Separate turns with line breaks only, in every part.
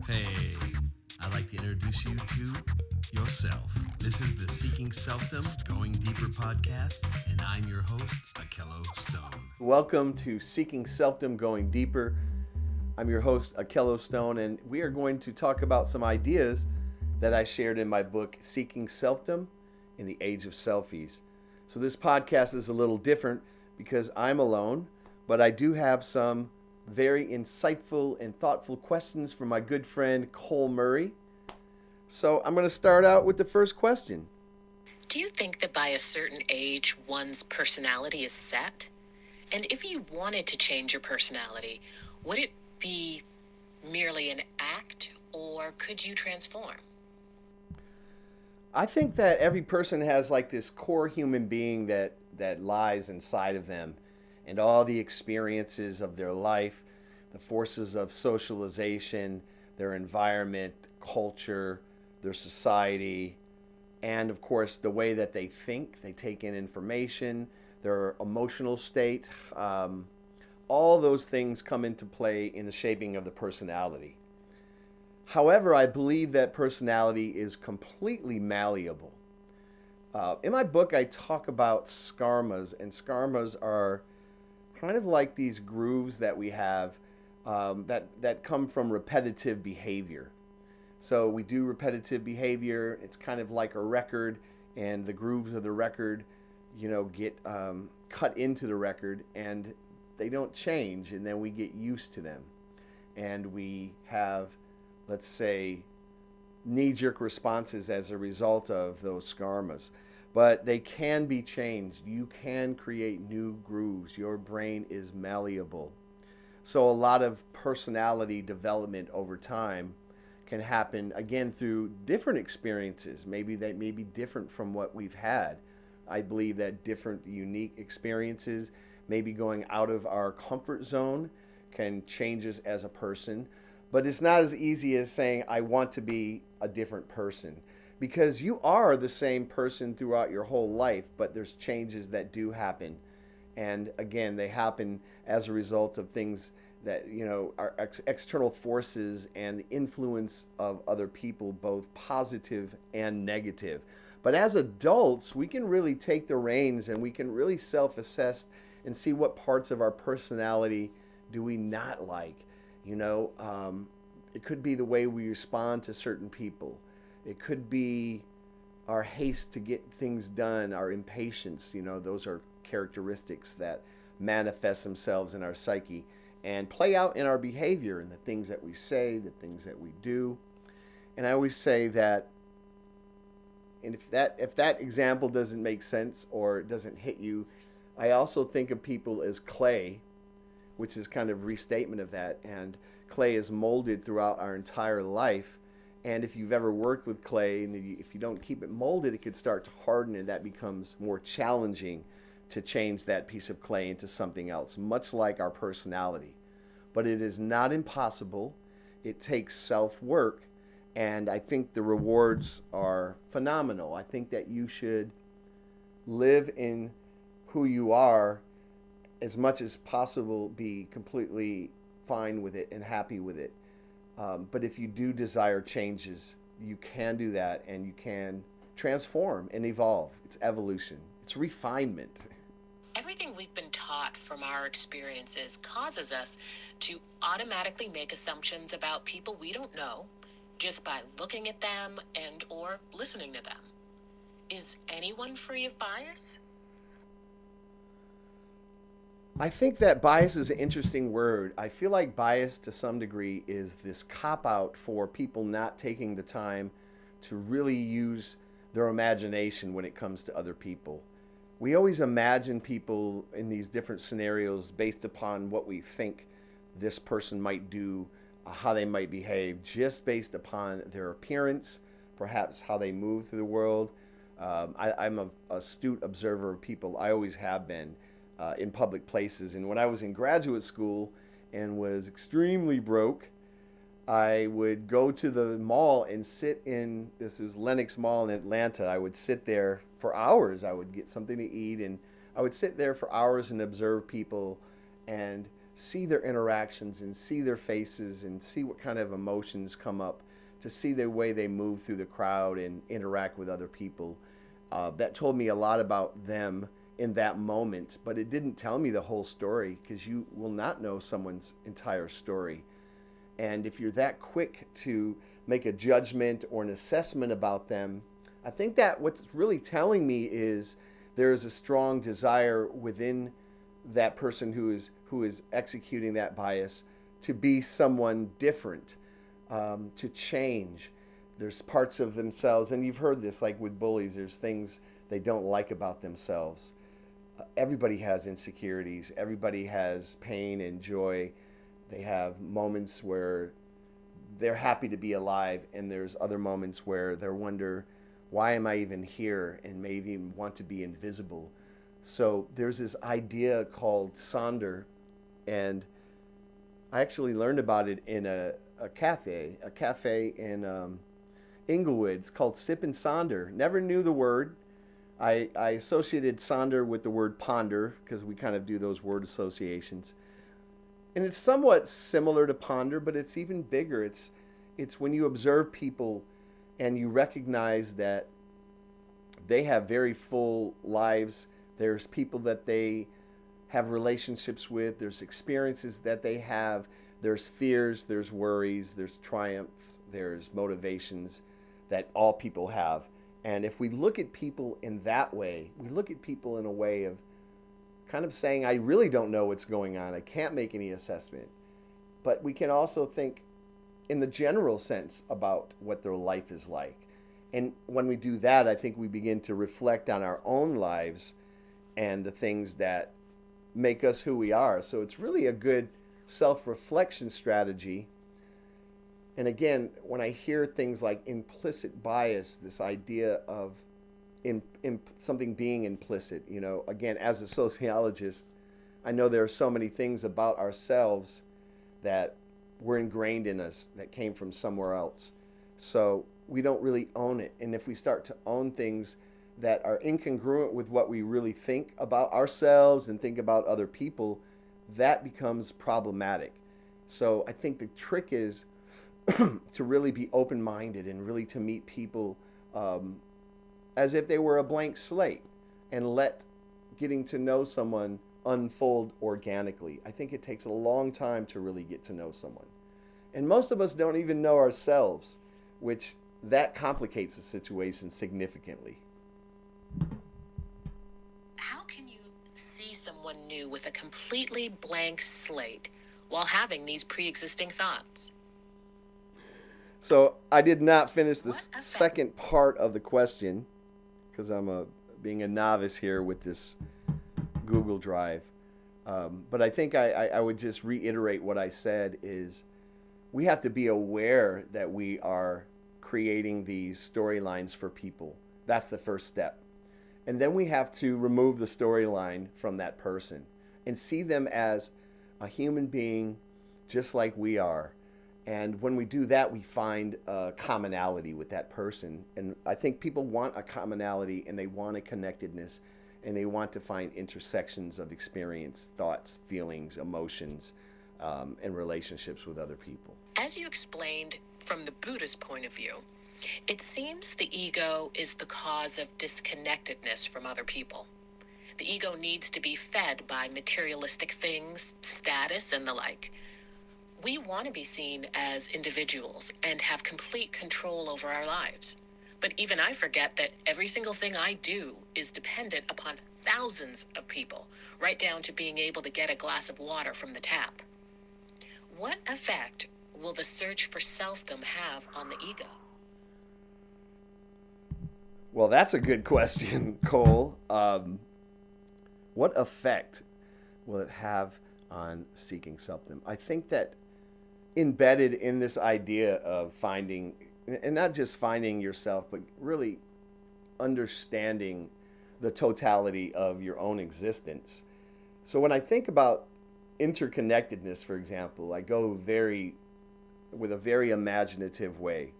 Hey, I'd like to introduce you to yourself. This is the Seeking Selfdom Going Deeper podcast, and I'm your host, Akello Stone. Welcome to Seeking Selfdom Going Deeper. I'm your host, Akello Stone, and we are going to talk about some ideas that I shared in my book, Seeking Selfdom in the Age of Selfies. So this podcast is a little different because I'm alone, but I do have some very insightful and thoughtful questions from my good friend Cole Murray. So I'm going to start out with the first question.
Do you think that by a certain age, one's personality is set? And if you wanted to change your personality, would it be merely an act, or could you transform?
I think that every person has like this core human being that lies inside of them, and all the experiences of their life, the forces of socialization, their environment, culture, their society, and of course the way that they think, they take in information, their emotional state, all those things come into play in the shaping of the personality. However, I believe that personality is completely malleable. In my book, I talk about skarmas, and skarmas are kind of like these grooves that we have that come from repetitive behavior. So we do repetitive behavior. It's kind of like a record, and the grooves of the record, get cut into the record, and they don't change, and then we get used to them, and we have, let's say, knee-jerk responses as a result of those skarmas. But they can be changed. You can create new grooves. Your brain is malleable. So a lot of personality development over time can happen, again, through different experiences. Maybe they may be different from what we've had. I believe that different unique experiences, maybe going out of our comfort zone, can change us as a person. But it's not as easy as saying, I want to be a different person. Because you are the same person throughout your whole life, but there's changes that do happen. And again, they happen as a result of things that, are external forces and the influence of other people, both positive and negative. But as adults, we can really take the reins and we can really self-assess and see what parts of our personality do we not like. It could be the way we respond to certain people. It could be our haste to get things done, our impatience. Those are characteristics that manifest themselves in our psyche and play out in our behavior and the things that we say, the things that we do. And I always say that, and if that example doesn't make sense or it doesn't hit you, I also think of people as clay, which is kind of restatement of that. And clay is molded throughout our entire life. And if you've ever worked with clay, and if you don't keep it molded, it could start to harden, and that becomes more challenging to change that piece of clay into something else, much like our personality. But it is not impossible. It takes self-work, and I think the rewards are phenomenal. I think that you should live in who you are as much as possible, be completely fine with it and happy with it. But if you do desire changes, you can do that, and you can transform and evolve. It's evolution. It's refinement.
Everything we've been taught from our experiences causes us to automatically make assumptions about people we don't know just by looking at them and or listening to them. Is anyone free of bias?
I think that bias is an interesting word. I feel like bias to some degree is this cop-out for people not taking the time to really use their imagination when it comes to other people. We always imagine people in these different scenarios based upon what we think this person might do, how they might behave, just based upon their appearance, perhaps how they move through the world. I'm an astute observer of people. I always have been. In public places. And when I was in graduate school and was extremely broke, I would go to the mall and sit in, this is Lenox Mall in Atlanta. I would sit there for hours. I would get something to eat, and I would sit there for hours and observe people and see their interactions and see their faces and see what kind of emotions come up, to see the way they move through the crowd and interact with other people. That told me a lot about them in that moment, but it didn't tell me the whole story, because you will not know someone's entire story. And if you're that quick to make a judgment or an assessment about them, I think that what's really telling me is there is a strong desire within that person who is executing that bias to be someone different, to change. There's parts of themselves, and you've heard this, like with bullies, there's things they don't like about themselves. Everybody has insecurities. Everybody has pain and joy. They have moments where they're happy to be alive, and there's other moments where they wonder, why am I even here, and maybe even want to be invisible. So there's this idea called Sonder, and I actually learned about it in a cafe in Inglewood. It's called Sip and Sonder. Never knew the word. I associated Sonder with the word ponder, because we kind of do those word associations. And it's somewhat similar to ponder, but it's even bigger. It's when you observe people and you recognize that they have very full lives. There's people that they have relationships with. There's experiences that they have. There's fears, there's worries, there's triumphs, there's motivations that all people have. And if we look at people in that way, we look at people in a way of kind of saying, I really don't know what's going on. I can't make any assessment. But we can also think in the general sense about what their life is like. And when we do that, I think we begin to reflect on our own lives and the things that make us who we are. So it's really a good self-reflection strategy. And again, when I hear things like implicit bias, this idea of something being implicit, again, as a sociologist, I know there are so many things about ourselves that were ingrained in us that came from somewhere else. So we don't really own it. And if we start to own things that are incongruent with what we really think about ourselves and think about other people, that becomes problematic. So I think the trick is to really be open-minded and really to meet people as if they were a blank slate, and let getting to know someone unfold organically. I think it takes a long time to really get to know someone. And most of us don't even know ourselves, which that complicates the situation significantly.
How can you see someone new with a completely blank slate while having these pre-existing thoughts?
So I did not finish the second part of the question, because I'm being a novice here with this Google Drive. But I think I would just reiterate what I said is we have to be aware that we are creating these storylines for people. That's the first step. And then we have to remove the storyline from that person and see them as a human being just like we are. And when we do that, we find a commonality with that person. And I think people want a commonality, and they want a connectedness, and they want to find intersections of experience, thoughts, feelings, emotions, and relationships with other people.
As you explained from the Buddhist point of view, it seems the ego is the cause of disconnectedness from other people. The ego needs to be fed by materialistic things, status, and the like. We want to be seen as individuals and have complete control over our lives. But even I forget that every single thing I do is dependent upon thousands of people, right down to being able to get a glass of water from the tap. What effect will the search for selfdom have on the ego?
Well, that's a good question, Cole. What effect will it have on seeking selfdom? I think that embedded in this idea of finding, and not just finding yourself, but really understanding the totality of your own existence. So when I think about interconnectedness, for example, I go with a very imaginative way.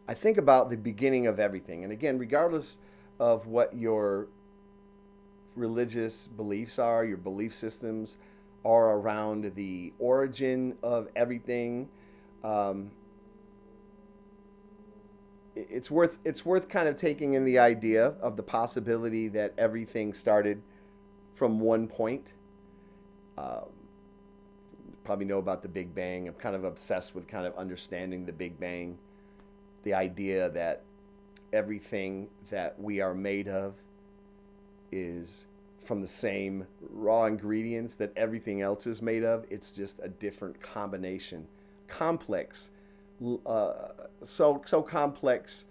I think about the beginning of everything. And again, regardless of what your religious beliefs are, your belief systems, are around the origin of everything. Um, it's worth kind of taking in the idea of the possibility that everything started from one point. Uh, Probably know about the Big Bang. I'm kind of obsessed with kind of understanding the Big Bang, the idea that everything that we are made of is from the same raw ingredients that everything else is made of. It's just a different combination, complex, so complex.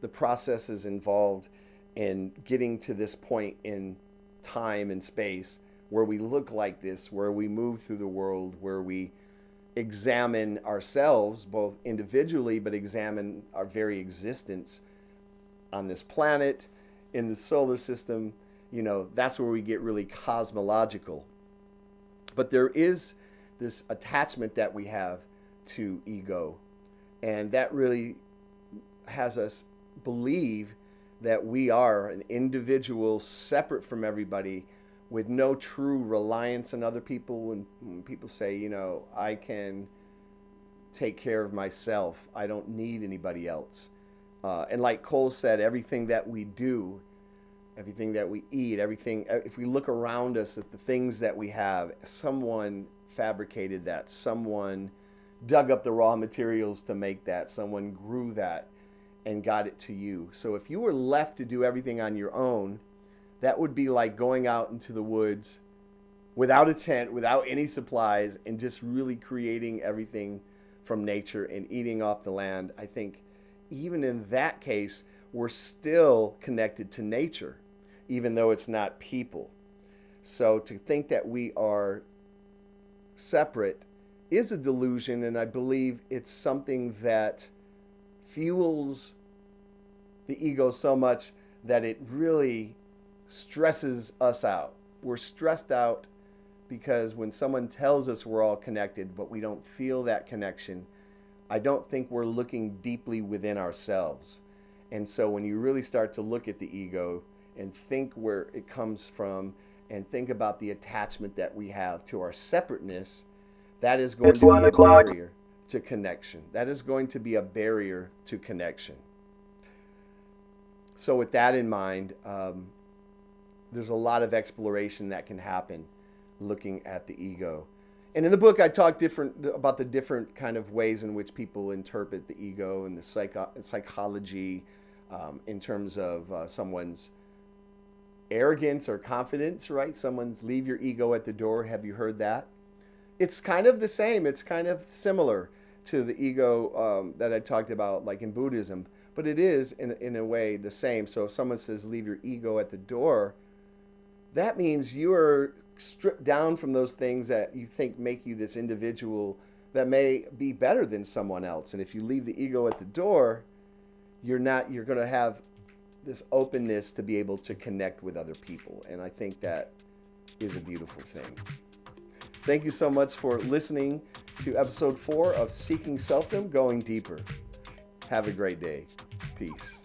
The processes involved in getting to this point in time and space where we look like this, where we move through the world, where we examine ourselves both individually, but examine our very existence on this planet, in the solar system. That's where we get really cosmological. But there is this attachment that we have to ego, and that really has us believe that we are an individual separate from everybody, with no true reliance on other people. When people say, I can take care of myself, I don't need anybody else. And like Cole said, everything that we do, everything that we eat, everything, if we look around us at the things that we have, someone fabricated that, someone dug up the raw materials to make that, someone grew that and got it to you. So if you were left to do everything on your own, that would be like going out into the woods without a tent, without any supplies, and just really creating everything from nature and eating off the land. I think even in that case, we're still connected to nature, even though it's not people. So to think that we are separate is a delusion, and I believe it's something that fuels the ego so much that it really stresses us out. We're stressed out because when someone tells us we're all connected, but we don't feel that connection, I don't think we're looking deeply within ourselves. And so when you really start to look at the ego and think where it comes from and think about the attachment that we have to our separateness, that is going to be a barrier to connection. That is going to be a barrier to connection. So with that in mind, there's a lot of exploration that can happen looking at the ego. And in the book, I talk about the different kind of ways in which people interpret the ego and the psychology in terms of someone's arrogance or confidence, right? Someone's leave your ego at the door. Have you heard that? It's kind of the same. It's kind of similar to the ego that I talked about, like in Buddhism. But it is, in a way, the same. So if someone says, leave your ego at the door, that means you are stripped down from those things that you think make you this individual that may be better than someone else. And if you leave the ego at the door, you're going to have this openness to be able to connect with other people. And I think that is a beautiful thing. Thank you so much for listening to episode 4 of Seeking Selfdom, Going Deeper. Have a great day. Peace.